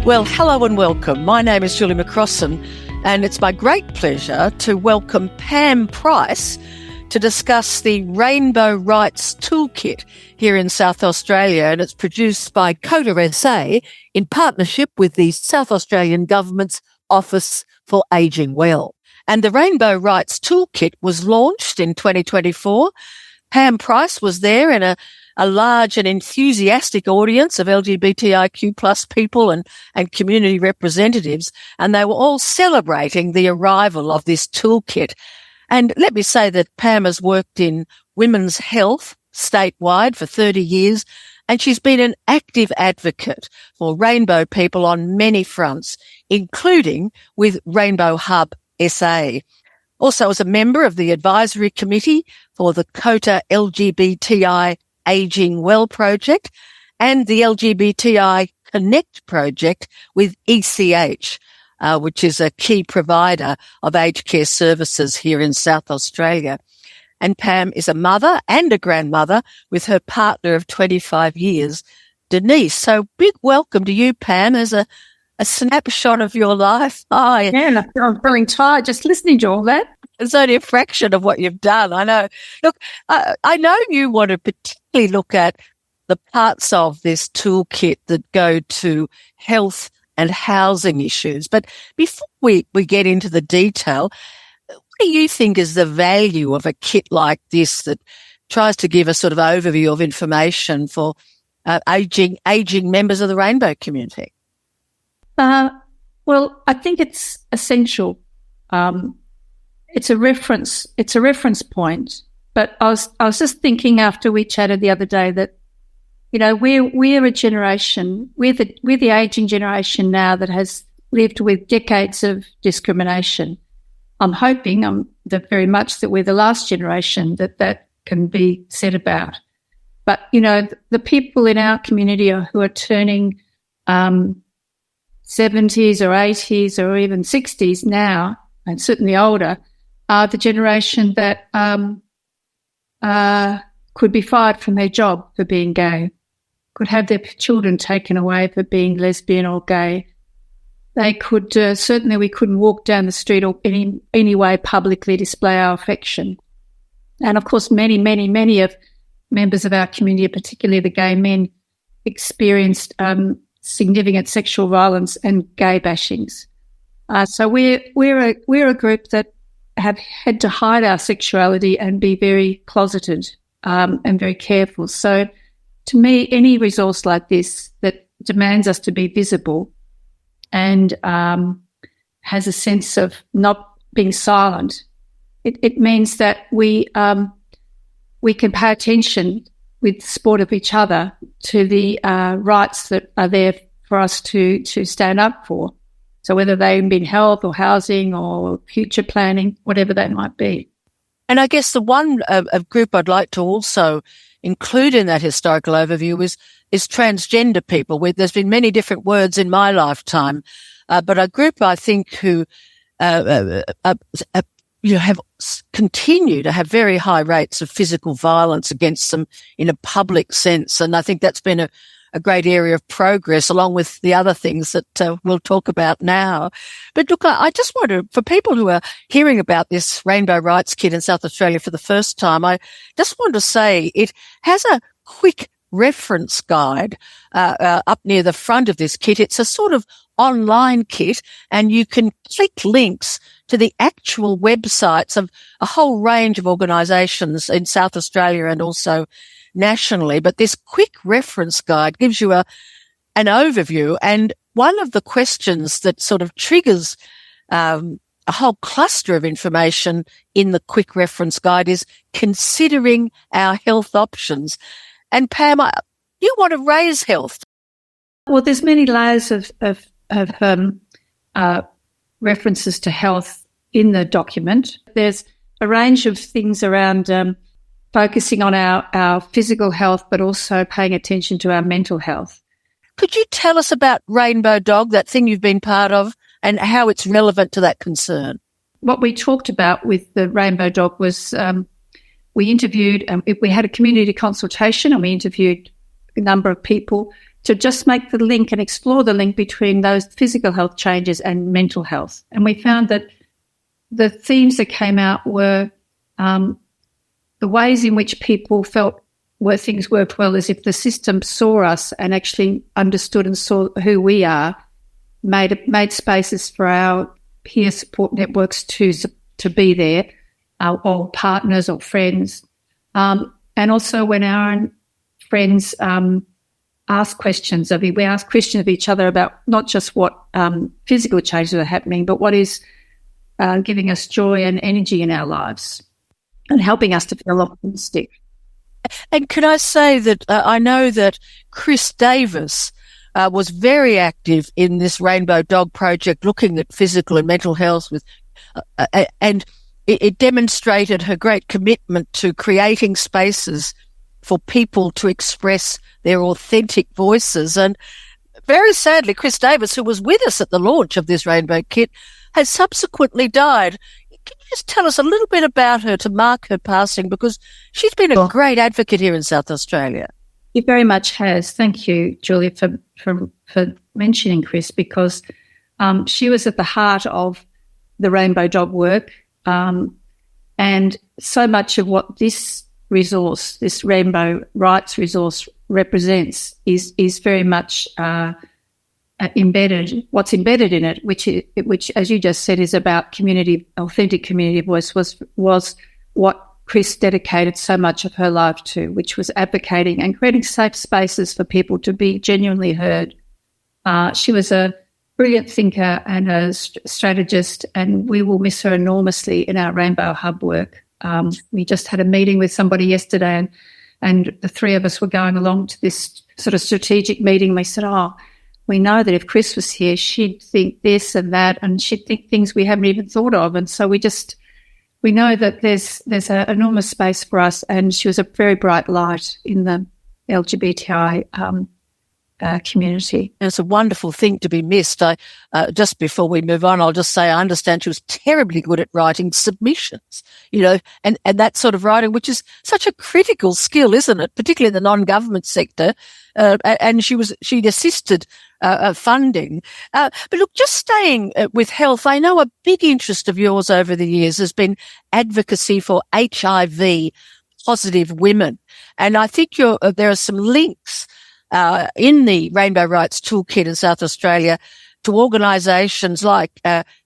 Well, hello and welcome. My name is Julie McCrossin, and it's my great pleasure to welcome Pam Price to discuss the Rainbow Rights Toolkit here in South Australia, and it's produced by CODA SA in partnership with the South Australian Government's Office for Ageing Well. And the Rainbow Rights Toolkit was launched in 2024. Pam Price was there in a large and enthusiastic audience of LGBTIQ plus people and community representatives, and they were all celebrating the arrival of this toolkit. And let me say that Pam has worked in women's health statewide for 30 years, and she's been an active advocate for Rainbow people on many fronts, including with Rainbow Hub SA. Also as a member of the advisory committee for the COTA LGBTI Ageing Well project and the LGBTI Connect project with ECH, which is a key provider of aged care services here in South Australia. And Pam is a mother and a grandmother with her partner of 25 years, Denise. So big welcome to you, Pam, as a snapshot of your life. Hi. Yeah, I'm feeling tired just listening to all that. It's only a fraction of what you've done. I know. Look, I know you want to particularly look at the parts of this toolkit that go to health and housing issues. But before we get into the detail, what do you think is the value of a kit like this that tries to give a sort of overview of information for aging members of the Rainbow community? Well, I think it's essential. It's a reference point. But I was just thinking after we chatted the other day that, you know, we're a generation, we're the aging generation now that has lived with decades of discrimination. I'm hoping that very much that we're the last generation that can be said about. But, you know, the people in our community who are turning 70s or 80s or even 60s now, and certainly older, are the generation that could be fired from their job for being gay, could have their children taken away for being lesbian or gay. They could, certainly we couldn't walk down the street or any way publicly display our affection. And of course, many of members of our community, particularly the gay men, experienced significant sexual violence and gay bashings. So we're a group that have had to hide our sexuality and be very closeted and very careful. So to me, any resource like this that demands us to be visible and has a sense of not being silent, it means that we can pay attention with the support of each other to the rights that are there for us to stand up for. So whether they've been health or housing or future planning, whatever that might be. And I guess the one group I'd like to also include in that historical overview is transgender people. There's been many different words in my lifetime, but a group I think who have continue to have very high rates of physical violence against them in a public sense, and I think that's been a great area of progress, along with the other things that we'll talk about now. But look, I just want to, for people who are hearing about this Rainbow Rights Kit in South Australia for the first time, I just want to say it has a quick reference guide up near the front of this kit. It's a sort of online kit, and you can click links to the actual websites of a whole range of organisations in South Australia and also nationally. But this quick reference guide gives you an overview, and one of the questions that sort of triggers a whole cluster of information in the quick reference guide is considering our health options. And Pam, you want to raise health. Well, there's many layers of references to health in the document. There's a range of things around focusing on our physical health, but also paying attention to our mental health. Could you tell us about Rainbow Dog, that thing you've been part of, and how it's relevant to that concern? What we talked about with the Rainbow Dog was we interviewed, we had a community consultation, and we interviewed a number of people to just make the link and explore the link between those physical health changes and mental health. And we found that the themes that came out were the ways in which people felt where things worked well is if the system saw us and actually understood and saw who we are, made spaces for our peer support networks to be there, or partners or friends. And also when our own friends ask questions we ask questions of each other about not just what physical changes are happening, but what is giving us joy and energy in our lives and helping us to feel optimistic. And can I say that I know that Chris Davis was very active in this Rainbow Dog Project, looking at physical and mental health and it demonstrated her great commitment to creating spaces for people to express their authentic voices. And very sadly, Chris Davis, who was with us at the launch of this Rainbow Kit, has subsequently died. Can you just tell us a little bit about her to mark her passing? Because she's been a great advocate here in South Australia. He very much has. Thank you, Julia, for mentioning Chris, because she was at the heart of the Rainbow Dog work. And so much of what this resource, this Rainbow Rights resource represents is very much embedded. What's embedded in it, which, as you just said, is about community, authentic community voice, was what Chris dedicated so much of her life to, which was advocating and creating safe spaces for people to be genuinely heard. She was a brilliant thinker and a strategist, and we will miss her enormously in our Rainbow Hub work. We just had a meeting with somebody yesterday, and the three of us were going along to this sort of strategic meeting. We said, we know that if Chris was here, she'd think this and that, and she'd think things we haven't even thought of. And so we know that there's an enormous space for us, and she was a very bright light in the LGBTI community. It's a wonderful thing to be missed. Just before we move on, I'll just say I understand she was terribly good at writing submissions, and that sort of writing, which is such a critical skill, isn't it? Particularly in the non-government sector. And she'd assisted funding. But look, just staying with health, I know a big interest of yours over the years has been advocacy for HIV positive women. And I think there are some links in the Rainbow Rights Toolkit in South Australia to organisations like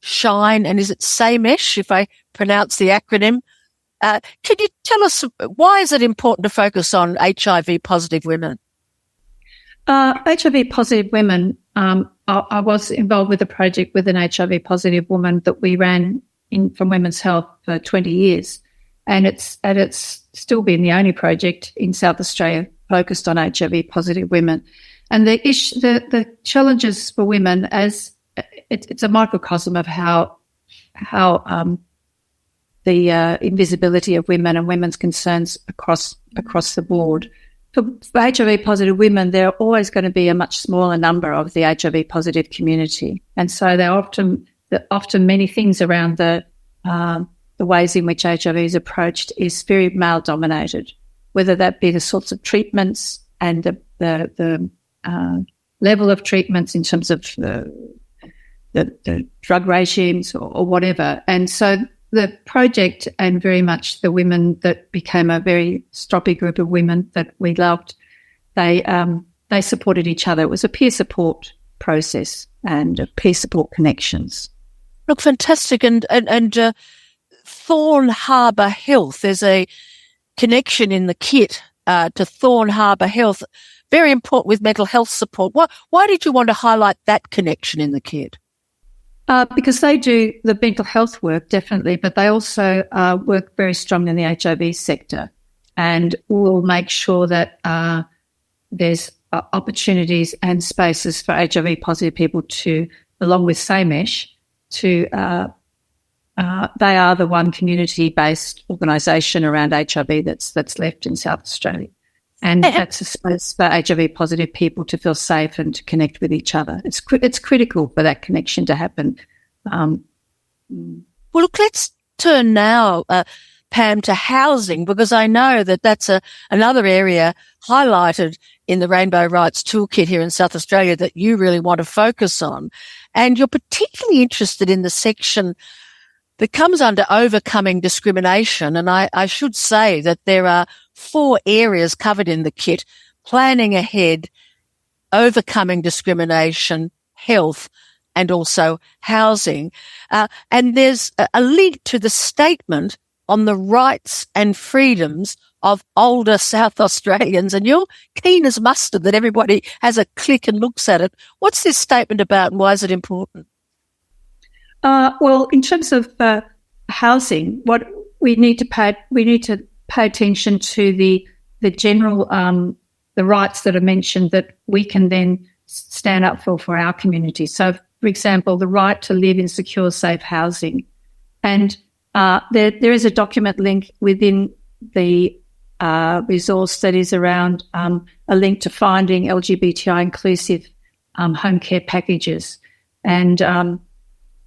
SHINE, and is it SAMESH, if I pronounce the acronym? Can you tell us why is it important to focus on HIV positive women? HIV positive women, I was involved with a project with an HIV positive woman that we ran from Women's Health for 20 years. And it's still been the only project in South Australia focused on HIV positive women. And the challenges for women, as it's a microcosm of how the invisibility of women and women's concerns across the board. For HIV positive women, there are always going to be a much smaller number of the HIV positive community, and so there are often many things around the ways in which HIV is approached is very male dominated, whether that be the sorts of treatments and the level of treatments in terms of the drug regimes or whatever. And so the project, and very much the women that became a very stroppy group of women that we loved, they supported each other. It was a peer support process and peer support connections. Look, fantastic. And Thorn Harbour Health, there's a connection in the kit to Thorn Harbour Health, very important with mental health support. Why did you want to highlight that connection in the kit? Because they do the mental health work, definitely, but they also work very strongly in the HIV sector, and will make sure that there's opportunities and spaces for HIV positive people to, along with SAMESH, they are the one community-based organisation around HIV that's left in South Australia. And that's a space for HIV positive people to feel safe and to connect with each other. It's critical for that connection to happen. Well, look, let's turn now, Pam, to housing, because I know that that's another area highlighted in the Rainbow Rights Toolkit here in South Australia that you really want to focus on. And you're particularly interested in the section that comes under overcoming discrimination. And I should say that there are 4 areas covered in the kit: planning ahead, overcoming discrimination, health, and also housing. And there's a link to the statement on the rights and freedoms of older South Australians. And you're keen as mustard that everybody has a click and looks at it. What's this statement about, and why is it important? Well, in terms of housing, what we need to pay attention to the general the rights that are mentioned that we can then stand up for our community. So, for example, the right to live in secure, safe housing. And there is a document link within the resource that is around a link to finding LGBTI inclusive home care packages. And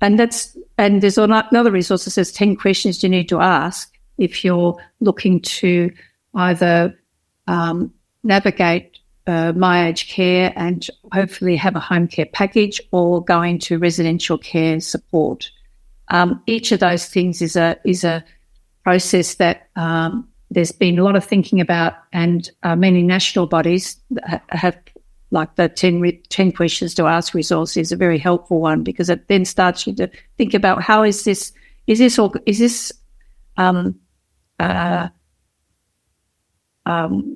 there's another resource that says 10 questions you need to ask if you're looking to either navigate my aged care and hopefully have a home care package, or go into residential care support. Each of those things is a process that there's been a lot of thinking about, and many national bodies have, like the 10 questions to ask resource is a very helpful one, because it then starts you to think about how is this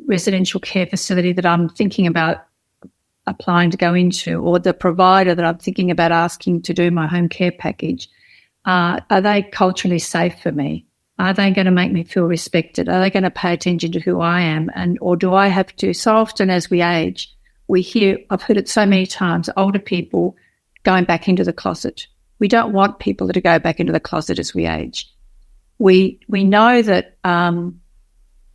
residential care facility that I'm thinking about applying to go into, or the provider that I'm thinking about asking to do my home care package, are they culturally safe for me? Are they going to make me feel respected? Are they going to pay attention to who I am? Or do I have to? So often as we age, I've heard it so many times, older people going back into the closet. We don't want people to go back into the closet as we age. We know that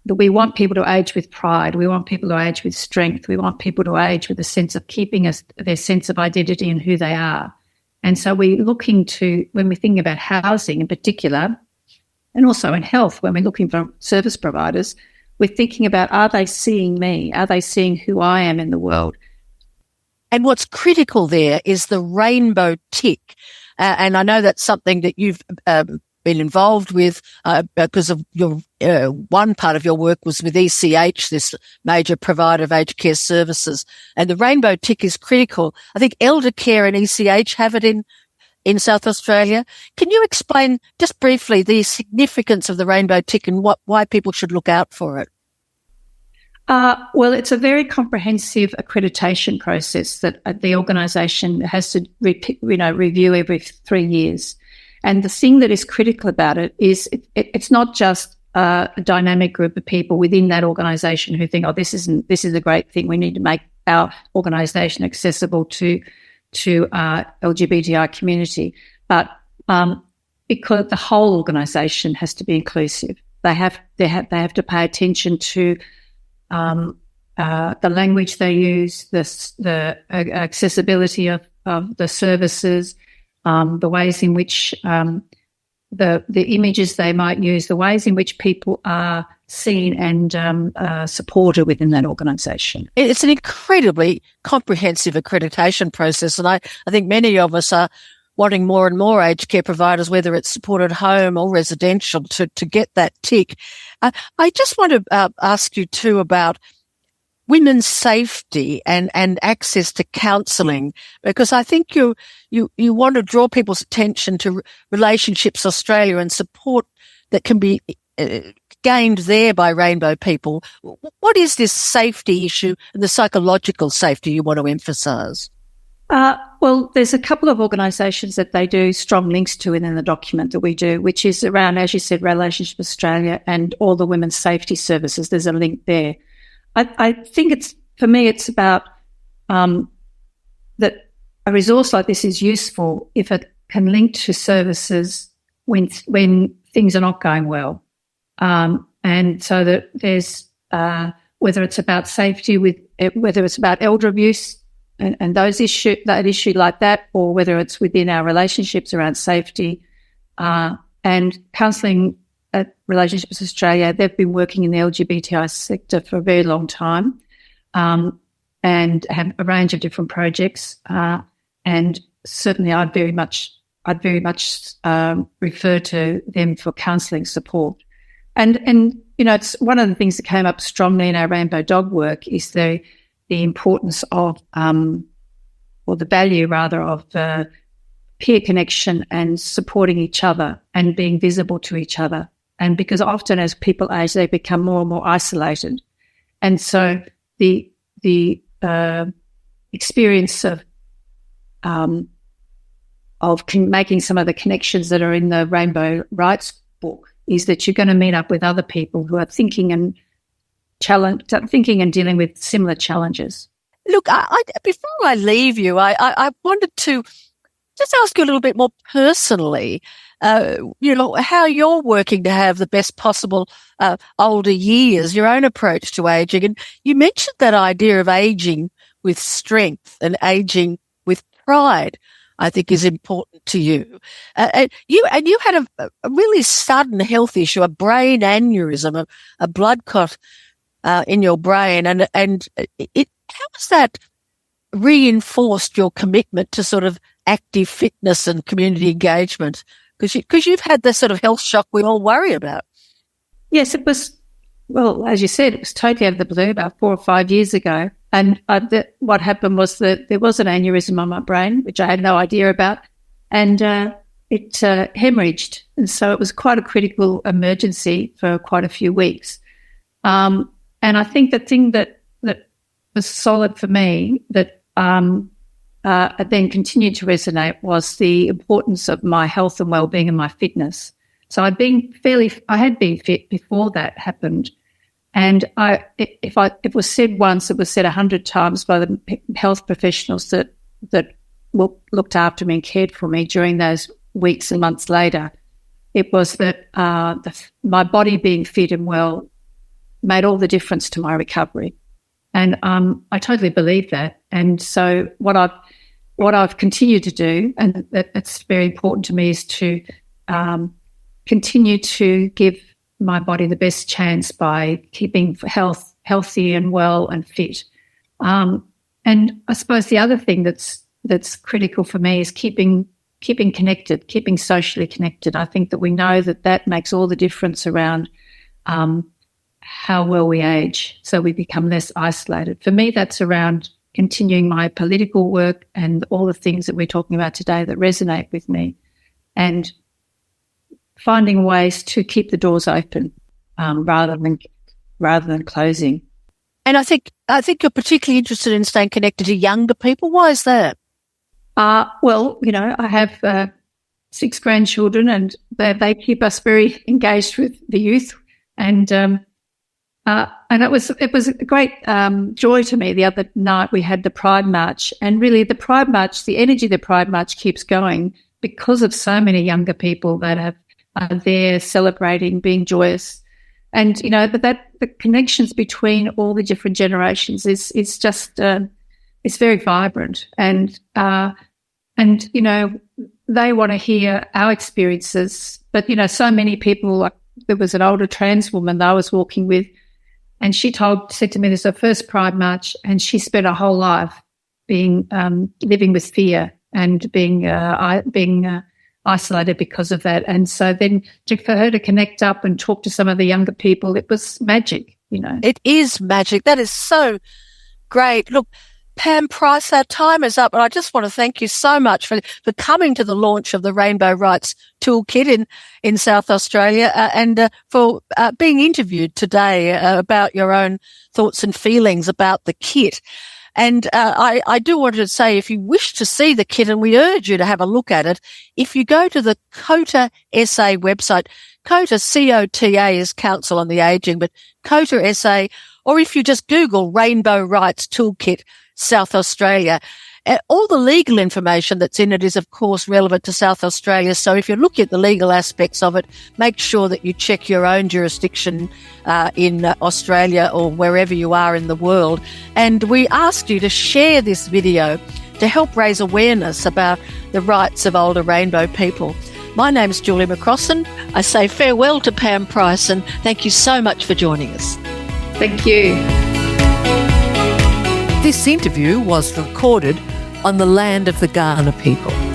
we want people to age with pride. We want people to age with strength. We want people to age with a sense of keeping their sense of identity and who they are. And so we're looking to, when we're thinking about housing in particular, and also in health, when we're looking for service providers, we're thinking about, are they seeing me? Are they seeing who I am in the world? And what's critical there is the rainbow tick. And I know that's something that you've been involved with because of your one part of your work was with ECH, this major provider of aged care services. And the rainbow tick is critical. I think Elder Care and ECH have it in South Australia. Can you explain just briefly the significance of the rainbow tick and why people should look out for it? Well, it's a very comprehensive accreditation process that the organisation has to review every 3 years. And the thing that is critical about it is it's not just a dynamic group of people within that organisation who think, this is a great thing. We need to make our organisation accessible to LGBTI community, but because the whole organisation has to be inclusive. They have to pay attention to the language they use, the accessibility of the services, the ways in which the images they might use, the ways in which people are seen and supported within that organisation. It's an incredibly comprehensive accreditation process, and I think many of us are wanting more and more aged care providers, whether it's supported home or residential, to get that tick. I just want to ask you too about women's safety and access to counselling, because I think you want to draw people's attention to Relationships Australia and support that can be gained there by Rainbow people. What is this safety issue and the psychological safety you want to emphasise? Well, there's a couple of organisations that they do strong links to within the document that we do, which is around, as you said, Relationships Australia and all the women's safety services. There's a link there. I think it's about that a resource like this is useful if it can link to services when things are not going well. And so that there's, whether it's about safety whether it's about elder abuse and that issue like that, or whether it's within our relationships around safety, and counselling at Relationships Australia, they've been working in the LGBTI sector for a very long time, and have a range of different projects. And certainly, I'd very much refer to them for counselling support. And it's one of the things that came up strongly in our Rainbow Dog work is the importance of, or the value rather, of peer connection and supporting each other and being visible to each other. And because often as people age, they become more and more isolated. And so the experience of making some of the connections that are in the Rainbow Rights book is that you're going to meet up with other people who are thinking and dealing with similar challenges. Look, before I leave you, I wanted to just ask you a little bit more personally, how you're working to have the best possible older years, your own approach to aging. And you mentioned that idea of aging with strength and aging with pride, I think is important to you. And you had a really sudden health issue, a brain aneurysm, a blood clot in your brain. And how has that reinforced your commitment to sort of active fitness and community engagement? Because you've had this sort of health shock we all worry about. Yes, it was, well, as you said, it was totally out of the blue about 4 or 5 years ago. And what happened was that there was an aneurysm on my brain, which I had no idea about, and it hemorrhaged. And so it was quite a critical emergency for quite a few weeks. And I think the thing that was solid for me that then continued to resonate was the importance of my health and well-being and my fitness. So I had been fit before that happened. And if it was said once, it was said 100 times by the health professionals that looked after me and cared for me during those weeks and months later. It was that my body being fit and well made all the difference to my recovery. And I totally believe that. And so what I've continued to do, and that's very important to me, is to continue to give my body the best chance by keeping healthy and well and fit. And I suppose the other thing that's critical for me is keeping connected, keeping socially connected. I think that we know that makes all the difference around how well we age, so we become less isolated. For me, that's around continuing my political work and all the things that we're talking about today that resonate with me, and finding ways to keep the doors open rather than closing. And I think you're particularly interested in staying connected to younger people. Why is that? Well, I have 6 grandchildren, and they keep us very engaged with the youth. And it was a great joy to me. The other night we had the Pride March, and really the Pride March, the energy of the Pride March keeps going because of so many younger people that are there celebrating, being joyous. And, but the connections between all the different generations is just, it's very vibrant. And they want to hear our experiences. But, so many people, there was an older trans woman that I was walking with, and she said to me, this is her first Pride March, and she spent her whole life living with fear and being isolated because of that. And so then for her to connect up and talk to some of the younger people, it was magic, It is magic. That is so great. Look, Pam Price, our time is up, and I just want to thank you so much for coming to the launch of the Rainbow Rights Toolkit in South Australia and for being interviewed today about your own thoughts and feelings about the kit. And I do want to say, if you wish to see the kit, and we urge you to have a look at it, if you go to the COTA SA website, COTA, C-O-T-A is Council on the Aging, but COTA SA, or if you just Google Rainbow Rights Toolkit South Australia, all the legal information that's in it is, of course, relevant to South Australia. So if you're looking at the legal aspects of it, make sure that you check your own jurisdiction in Australia or wherever you are in the world. And we asked you to share this video to help raise awareness about the rights of older rainbow people. My name's Julie McCrossin. I say farewell to Pam Price and thank you so much for joining us. Thank you. This interview was recorded on the land of the Kaurna people.